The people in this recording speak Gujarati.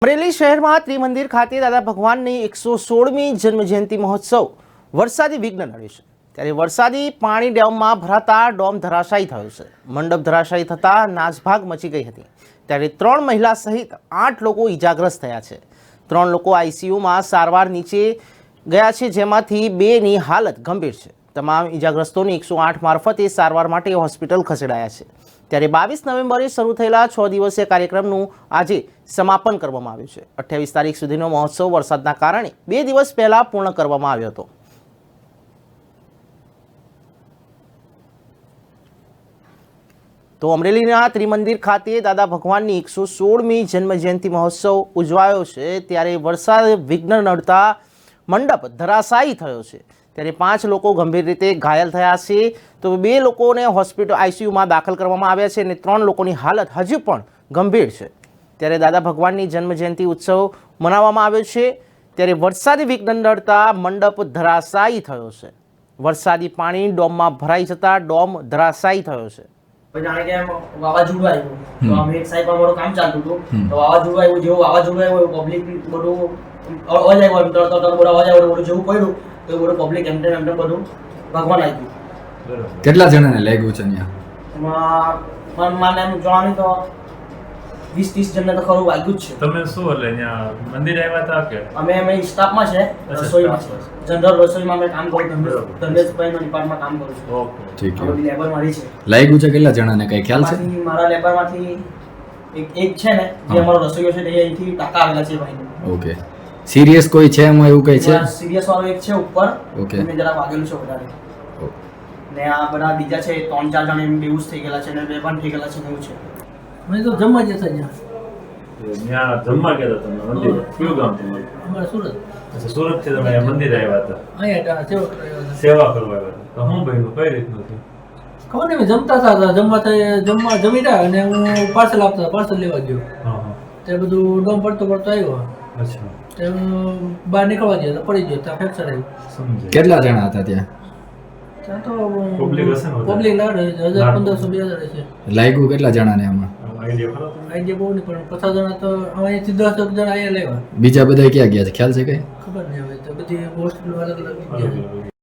અમરેલી શહેરમાં ત્રિમંદિર ખાતે દાદા ભગવાનની 116મી જન્મજયંતિ મહોત્સવ વરસાદી વિઘ્ન નડ્યું છે। ત્યારે વરસાદી પાણી ડેમમાં ભરાતા ડોમ ધરાશાયી થયો છે। મંડપ ધરાશાયી થતાં નાસભાગ મચી ગઈ હતી। ત્યારે 3 મહિલા સહિત 8 લોકો ઇજાગ્રસ્ત થયા છે। 3 લોકો આઈસીયુમાં સારવાર નીચે ગયા છે, જેમાંથી 2ની હાલત ગંભીર છે। તમામ ઇજાગ્રસ્તોને 108 મારફતે સારવાર માટે હોસ્પિટલ ખસેડાયા છે। ત્યારે 22 નવેમ્બરે શરૂ થયેલા 6 દિવસીય કાર્યક્રમનું આજે સમાપન કરવામાં આવ્યું છે। 28 તારીખ સુધીનો મહોત્સવ વરસાદના કારણે 2 દિવસ પહેલા પૂર્ણ કરવામાં આવ્યો હતો। તો અમરેલીના ત્રિમંદિર ખાતે દાદા ભગવાનની 116મી જન્મજયંતિ મહોત્સવ ઉજવાયો છે। ત્યારે વરસાદ વિઘ્ન નડતા મંડપ ધરાશાયી થયો છે। ત્યારે 5 લોકો ગંભીર રીતે ઘાયલ થયા છે, તો 2 લોકોને હોસ્પિટલ આઈસીયુમાં દાખલ કરવામાં આવ્યા છે અને 3 લોકોની હાલત હજુ પણ ગંભીર છે। ત્યારે દાદા ભગવાનની જન્મજયંતિ ઉત્સવ મનાવવામાં આવ્યો છે। ત્યારે વરસાદી વિઘ્ન નડતા મંડપ ધરાશાયી થયો છે। વરસાદી પાણી ડોમમાં ભરાઈ જતા ડોમ ધરાશાયી થયો છે। જાણે કે વાવાઝોડું આવ્યું તો અમે એક સાઈડ પર કામ ચાલતું હતું, તો વાવાઝોડું આવ્યું, જેવું વાવાઝોડું આવ્યું પબ્લિક બધું અવાજ આવ્યો, બધું અવાજ આવ્યો, બધું જેવું પડ્યું તો બધું પબ્લિક એમ બધું ભગવાન આવ્યું। કેટલા જણાને લાગ્યું છે ત્યાં? એમાં મને એમ જણાવ્યું તો 20-30 જણને તો ખરું વાગ્યું જ છે। તમે શું એટલે ત્યાં મંદિર આવ્યા હતા કે અમે સ્ટાફમાં છે, રસોઈમાં છે, જનરલ રસોઈમાં અમે કામ કરું, ધર્મેશભાઈના ડિપાર્ટમેન્ટમાં કામ કરું છું। ઓકે, ઠીક છે। લેબર મારી છે, લાગ્યું છે કેટલા જણાને કઈ ખ્યાલ છે? મારા લેબરમાંથી એક છે ને જે અમારો રસોઈયો છે, એ અહીંથી ટાકા આવેલા છે ભાઈને। ઓકે, સિરિયસ કોઈ છે એમાં એવું કઈ છે? સિરિયસ વાળો એક છે ઉપર, ઓકે, એને જરા વાગેલું છે વધારે, ને આ બધા બીજા છે 3-4 જણ એમ બેઉસ થઈ ગયેલા છે ને 2 પણ થઈ ગયેલા છે, એવું છે। મેં તો જમવા જતા ત્યાં જમવા ગયા હતા તમે મંદિર? કયું ગામ તમારું? અમારે સુરત। અચ્છા, સુરત થી તમે મંદિર આવ્યા હતા, અહીંયા સેવા કરવા આવ્યા હતા। સેવા કરવા આવ્યા હતા। તો હું બન્યું, કઈ રીતનું હતું? ખબર નહીં, મેં જમતા હતા, જમી રહ્યા અને હું પાર્સલ લેવા ગયો। હા હા, તે બધું ડોમ પડતો આવ્યો, અચ્છા, તે બહાર નીકળવા ગયો તો પડી ગયો, ત્યાં ફ્રેક્ચર આવ્યું। સમજી। કેટલા જણા હતા ત્યાં? ત્યાં તો પબ્લિક હશે ને? પબ્લિક લાગે 1500-2000 છે। લાગ્યું કેટલા જણાને આમાં? આઈડિયા ખરો તમને? આઈડિયા બહુ નહીં, પણ 50 જણા તો અહીંયાથી 10 જણા અહીંયા લેવા। બીજા બધા ક્યાં ગયા છે ખ્યાલ છે કઈ? ખબર નહીં, હવે તો બધી હોસ્પિટલ અલગ અલગ અલગ અલગ